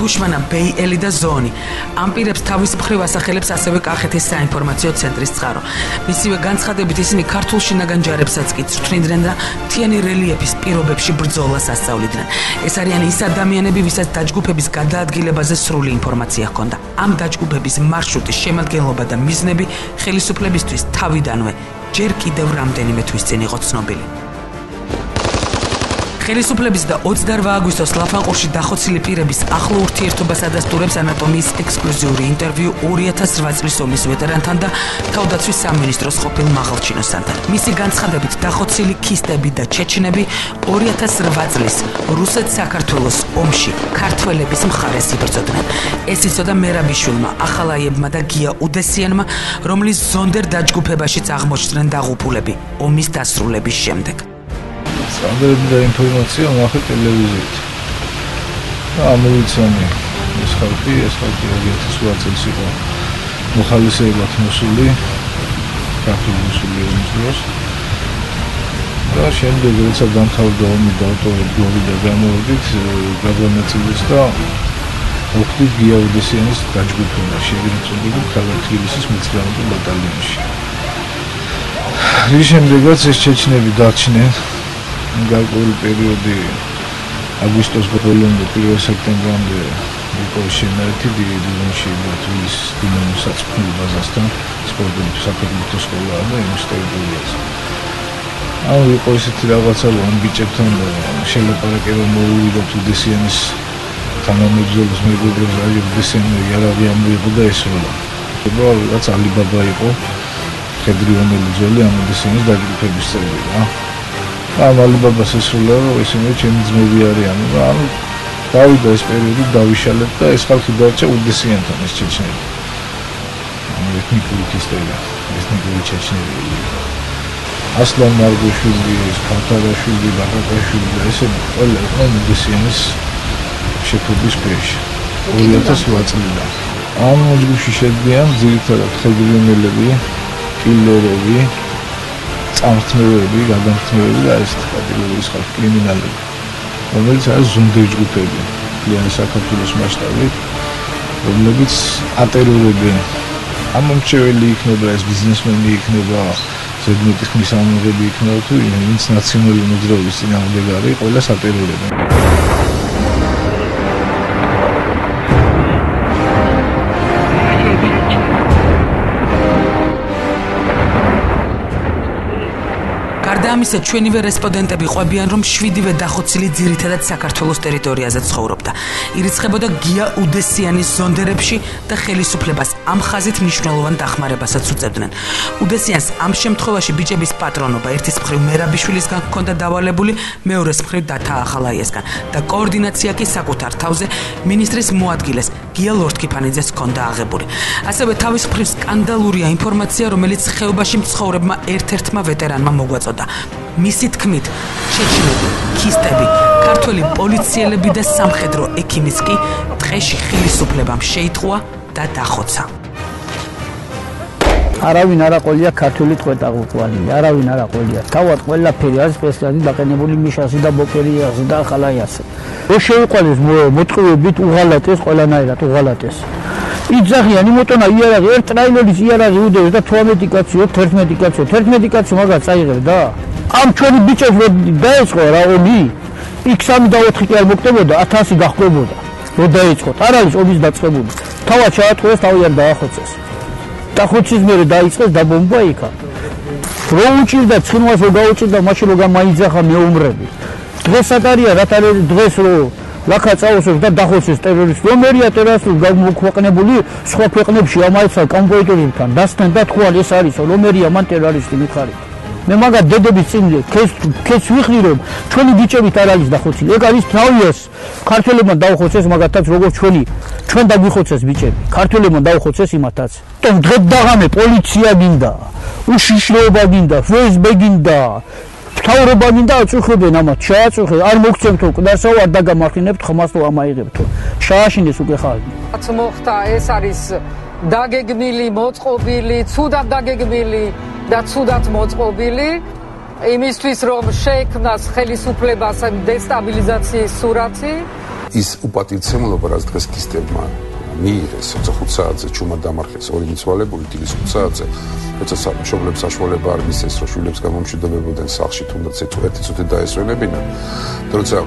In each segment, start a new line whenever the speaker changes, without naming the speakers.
ბუშმანა, ბეი-ელი და ზონი. ამ პირებს თავის მხრივ ასახელებს ასევე კახეთის საინფორმაციო ცენტრის წყარო. მისივე განცხადებით ისინი ქართულ შინაგან ჯარებსაც კი ცრთვნიდნენ და მთიანი რელიეფის პირობებში ბრძოლას ასწავლიდნენ. ეს არიან ის ადამიანები, ვისაც დაჯგუფების გადაადგილებაზე სრული ინფორმაცია ჰქონდა. ამ დაჯგუფების მარშრუტის შემადგენლობა და მიზნები ხელისუფლებისთვის თავიდანვე ჯერ კიდევ რამდენიმე თვის წინ იყო ცნობილი. ხელისუფლების და 28 აგვისტოს ლაფანყურში დახოცილი პირების ახლო ურთიერთობას ადასტურებს ანატომიის ექსკლუზიური ინტერვიუ 2008 წლის ომის ვეტერანთან და თავდაცვის სამინისტროს ყოფილ მაღალჩინოსანთან. მისი განცხადებით დახოცილი ქისტები და ჩეჩნები 2008 წლის რუსეთ-საქართველოს ომში ქართველების მხარეს იბრძოდნენ. ეს იცოდა მერაბიშვილმა, ახალაიებმა და გია უდესიანმა, რომლის ზონდერ დაჯგუფებაშიც აღმოჩნდნენ დაღუპულები ომის დასრულების შემდეგ.
Standardul de informație am aflat televiziet. Am uitat eshalti agenti situației sigur. Muhalifebat musuli, capul musuli umzlos. Dar შემდეგ როცა დამთავრდა ომი და ავტომობილი და გამოვიდით, გადამეწილეს და ოქტის გია უდესიანის დაჯგუფება შეგრეწებული ქალაქ თბილისის მეცხრამეტე ბატალიონში. ის შემდეგაც ეს ჩეჩნები დარჩნენ. გარკვეული პერიოდი აგვისტოს ბოლომდე 1 სექტემბრამდე იყო შემერთი დივიზიონში თბილისის დინამოს საწვრთნელ ბაზასთან სპორტული საფეხბურთო სკოლა და იმის ტერიტორიაზე. იყო ისეთი რაღაცა რომ ბიჭებთან შელაპარაკება მოუვიდათ უდესიანის თანამებრძოლის მეგობრებს აი უდესიანი იარაღი ამოიღო და ესროლა. რაღაც ალიბაბა იყო ქედრიონელი ძველი ამ უდესიანის დაჯგუფების წევრი რა. ამ ალიბაბას ესროლა რომ ისინი ჩემი ძმები არიან და ანუ დავიდა ეს პერიოდი დავიშალეთ და ეს ხალხი დარჩა უდესიანთან ეს ჩეჩნები. ეთნიკური ქისტები, ეთნიკური ჩეჩნები. ასლან მარგოშვილი, ფანტარაშვილი, ბაგაკაშვილი და ესე ყველა იყვნენ უდესიანის შეფობის ქვეშ 2008 წლიდან. ამ ჯგუფში შედიან ძირითადად ხედრიონელები, კილერები, წამრთნელები, გადამრთნელები და ეს კატეგორიის ხალხი კრიმინალები, რომელიც არის ზონდერ ჯგუფები, მთლიანი საქართველოს მასშტაბით, რომლებიც ატერორებენ. ამომრჩეველი იქნება, ეს ბიზნესმენი იქნება, ზედმეტი ხმის ამოღები იქნება თუ ვინც ნაციონალური მოძრაობის წინააღმდეგ არის, ყველას ატერორებენ. ამისა ჩვენივე რესპონდენტები ყვებიან რომ 7-ვე დახოცილი ძირითადად საქართველოს ტერიტორიაზე ცხოვრობდა. ირიცხებოდა გია უდესიანის ზონდერებში და ხელისუფლებას ამ ხაზით მნიშვნელოვან დახმარებასაც უწევდნენ. უდესიანს ამ შემთხვევაში ბიჭების პატრონობა ერთის მხრივ მერაბიშვილისგან ჰქონდა დავალებული, მეორეს მხრივ დათა ახალაიესგან და კოორდინაცია კი საკუთარ თავზე მინისტრის მოადგილეს გია ლორთქიფანიძეს ჰქონდა აღებული. ასევე თავის მხრივ სკანდალურია ინფორმაცია, რომელიც ხეობაში მცხოვრებმა ერთ-ერთმა ვეტერანმა მოგვაწოდა. მისი თქმით, ჩეჩნები, ქისტები, ქართველი პოლიციელები და სამხედრო ექიმიც კი დღეში ხელისუფლებამ შეიტყვა და დახოცა.
არავინ არ აყოლია ქართული ტყვეტაღუყვანი, არავინ არ აყოლია. თავად ყველაფერი არის სპეციალურად დაყენებული მიშასი და ბოკერიაზე და ახალაიასზე. რო შეიყვანეს მოტყუებით უღალატეს ყველანაირად უღალატეს. იძახიან იმოტონა იარაღი ერთ ტრაილერის იარაღი უდევს და 12 კაცი 11 კაცი 11 კაცი მაგას წაიღებ და ამ ჩვენი ბიჭებს რო დაეწყო რა ომი X3 და 4 კი არ მოკდებოდა 1000 გახდებოდა რო დაეწყოთ არ არის ომის დაწყებული თავად ჩაატყუეს თავი არ დაახოცეს დახოცის მერე დაიწყეს დაბომბვა იქა რო უჭირდა ცხინვალს რო გაუჭირდა მაშინ რო გამაიძახა მეუმრები დღეს ატარია რათა დღეს რო ლაკა წაუსოს და დახოცეს ტერორისტი რომერია ტერორისტი გამოქვეყნებული სხვა ქვეყნებში ამაიცა კომპიუტერებთან დასთან და თქვა ეს არის რომერია მან ტერორისტი მიხარით მე მაგათ დედების წინ ქეს ვიხდი რომ ჩვენი ბიჭებით არ არის დახოცილი ეგ არის თავიას ქართველებმა დაუხოცეს მაგათაც როგორც ჩვენ დაგვიხოცეს ბიჭები ქართველებმა დაუხოცეს იმათაც თუმ დღეს დაღამე პოლიცია გინდა უშიშროება გინდა FSB გინდა თავრობა გინდა აწუხებენ ამათ შეაწუხე არ მოგცემთო კლასაო არ დაგამარხინებთ ხმას თუ ამაიღებთო შააშინეს უკვე ხალხი
რაც მოხდა ეს არის დაგეგმილი მოწყობილი ცუდად დაგეგმილი და ცუდად მოწყობილი იმისთვის რომ შეექმნას ხელისუფლებას დესტაბილიზაციის სურათი
ის უპატივცემლობა, რაც დღეს ქისტებმა მიიღეს 25 საათზე ჩუმად დამარხეს ორი მიცვალებული დილის 5 საათზე, როცა სამშობლოებს საშუალება არ მისცეს, რომ შვილებს გამომშვიდობებოდნენ სახლში, თუნდაც ერთი წუთი დაესვენებინან, როცა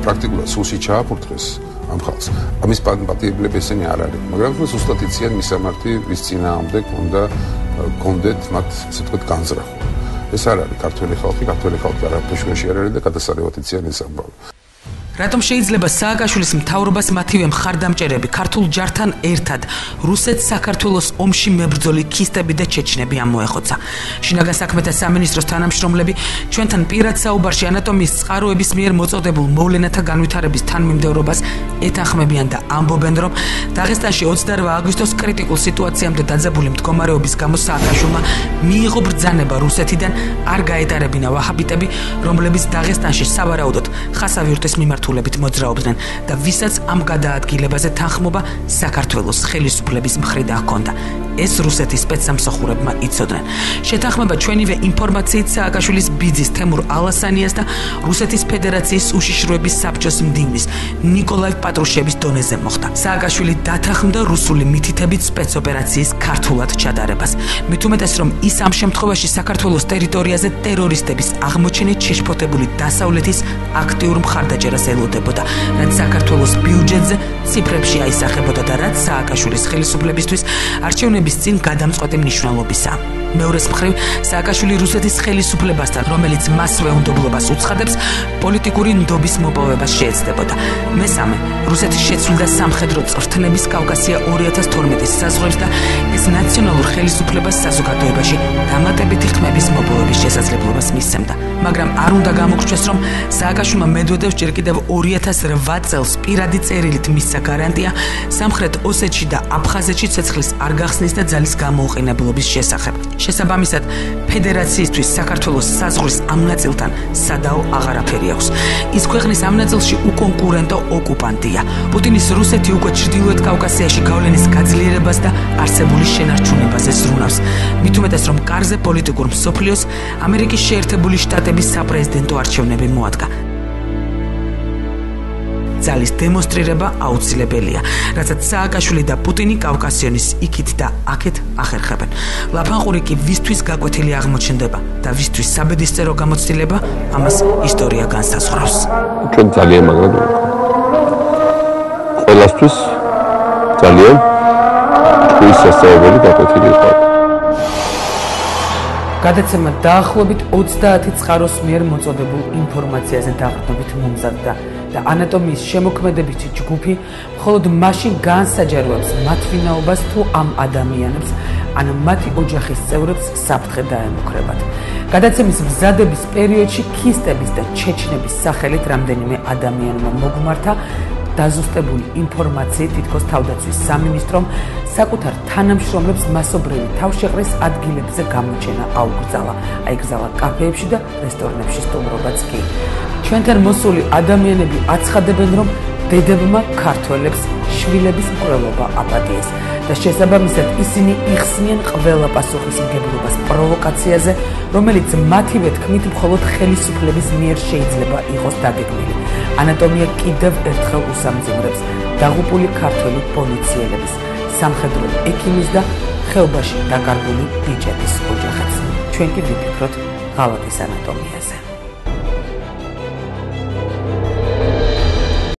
პრაქტიკულად სულში ჩააფურთხეს ამ ხალხს. ამის პატიებლები ესენი არ არის, მაგრამ ზუსტად იციან მისამართი, ვის წინააღმდეგ კონდეთ მათ, ასე ვთქვათ, განზრახვა. ეს არ არის ქართველი ხალხი არაფერში არ არის და გადასარევად იციან ეს ამბავი.
რატომ შეიძლება სააკაშვილის მთავრობას მათივე მხარდამჭერები ქართულ ჯართან ერთად რუსეთ-საქართველოს ომში მებრძოლი ქისტები და ჩეჩნები ამოეხოცა? შინაგან საქმეთა სამინისტროს თანამშრომლები ჩვენთან პირად საუბარში ანატომიის წყაროების მიერ მოწოდებულ მოვლენათა განვითარების თანმიმდევრობას ეთანხმებიან და ამბობენ, რომ დაღესტანში 28 აგვისტოს კრიტიკულ სიტუაციამდე დაძაბული მდგომარეობის გამო სააკაშვილმა მიიღო ბრძანება რუსეთიდან არ გაეტარებინა ვაჰაბიტები, რომლებიც დაღესტანში სავარაუდოდ ხასავიურტის მიმართულებით მოძრაობდნენ და ვისაც ამ გადაადგილებაზე თანხმობა საქართველოს ხელისუფლების მხრიდან ჰქონდა. ეს რუსეთის სპეცსამსახურებმა იცოდნენ. შეთანხმება ჩვენივე ინფორმაციით სააკაშვილის ბიძის თემურ ალასანიას და რუსეთის ფედერაციის უშიშროების საბჭოს მდივნის ნიკოლაი პატრუშევის დონეზე მოხდა. სააკაშვილი დათანხმდა რუსული მითითებით სპეცოპერაციის ქართულად ჩადარებას. მით უმეტეს, რომ ის ამ შემთხვევაში საქართველოს ტერიტორიაზე ტერორისტების აღმოჩენით შეშფოთებული დასავლეთის აქტიურ მხარდაჭერას ელოდებოდა, რაც საქართველოს ბიუჯეტზე ციფრებში აისახებოდა და რაც სააკაშვილის ხელისუფლებისთვის არჩევნების წინ გადამწყვეტი მნიშვნელობისაა. მეორეს მხრივ, სააკაშვილი რუსეთის ხელისუფლებასთან, რომელიც მასვე უნდობლობას უცხადებს, პოლიტიკური ნდობის მოპოვებას შეეცდებოდა. მესამე, რუსეთის შეცვლიდა სამხედრო წვრთნების კავკასია 2012-ის საზღვრებს და ეს ნაციონალურ ხელისუფლებას საზოგადოებაში დამატებითი ხმების მოპოვების შესაძლებლობას მისცემდა. მაგრამ არ უნდა გამოგრჩეს, რომ სააკაშვილმა მედვედევს ჯერ კიდევ 2008 წელს პირადი წერილით მისცა გარანტია სამხრეთ ოსეთში და აფხაზეთში ცეცხლის არ გახსნის და ძალის გამოუყენებლობის შესახებ. შესაბამისად, ფედერაციისთვის საქართველოს საზღვრის ამ ნაწილთან სადაო აღარაფერი აქვს. ის ქვეყნის ამ ნაწილში უკონკურენტო ოკუპანტია. პუტინის რუსეთი უკვე ჩრდილოეთ კავკასიაში გავლენის გაძლიერებას და არსებული შენარჩუნებაზე ზრუნავს. მით უმეტეს, რომ კარზე პოლიტიკურ მსოფლიოს ამერიკის შეერთებული შტატების საპრეზიდენტო არჩევნები მოადგა. ძალის დემონსტრირება აუცილებელია, რასაც სააკაშვილი და პუტინი კავკასიონის იქით და აქეთ ახერხებენ. ლაფანყური კი ვისთვის გაკვეთილი აღმოჩნდება და ვისთვის საბედისწერო გამოცდილება, ამას ისტორია განსაზღვრავს.
ჩვენ ძალიან მაგრად ყველასთვის ძალიან ჩვენი სასწაულები გაკვეთილი იყო.
გადაცემა დაახლოებით 30 წყაროს მიერ მოწოდებულ ინფორმაციაზე დაყრდნობით მომზადდა და ანატომიის შემოქმედებითი ჯგუფი მხოლოდ მაშინ განსაჯაროებს მათ ვინაობას თუ ამ ადამიანებს ან მათი ოჯახის წევრებს საფრთხე დაემუქრებათ. გადაცემის მზადების პერიოდში ქისტების და ჩეჩნების სახელით რამდენიმე ადამიანმა მოგმართა დაზუსტებული ინფორმაციით თითქოს თავდაცვის სამინისტრომ საკუთარ თანამშრომლებს მასობრივი თავშეყრის ადგილებზე გამოჩენა აუკრძალა. აიკრძალა კაფეებში და რესტორნებში სტუმრობაც კი. ჩვენთან მოსული ადამიანები აცხადებენ, რომ დედებმა ქართველებს შვილების მკვლელობა აპატიეს და შესაბამისად ისინი იხსნიან ყველა პასუხისმგებლობას პროვოკაციაზე, რომელიც მათივე თქმით მხოლოდ ხელისუფლების მიერ შეიძლება იყოს დაგეგმილი. ანატომია კიდევ ერთხელ უსამძიმრებს დაღუპული ქართველი პოლიციელების, სამხედრო ექიმის და ხეობაში დაკარგული ბიჭების ოჯახებს. ჩვენ კი ვიფიქროთ ღალატის ანატომიაზე.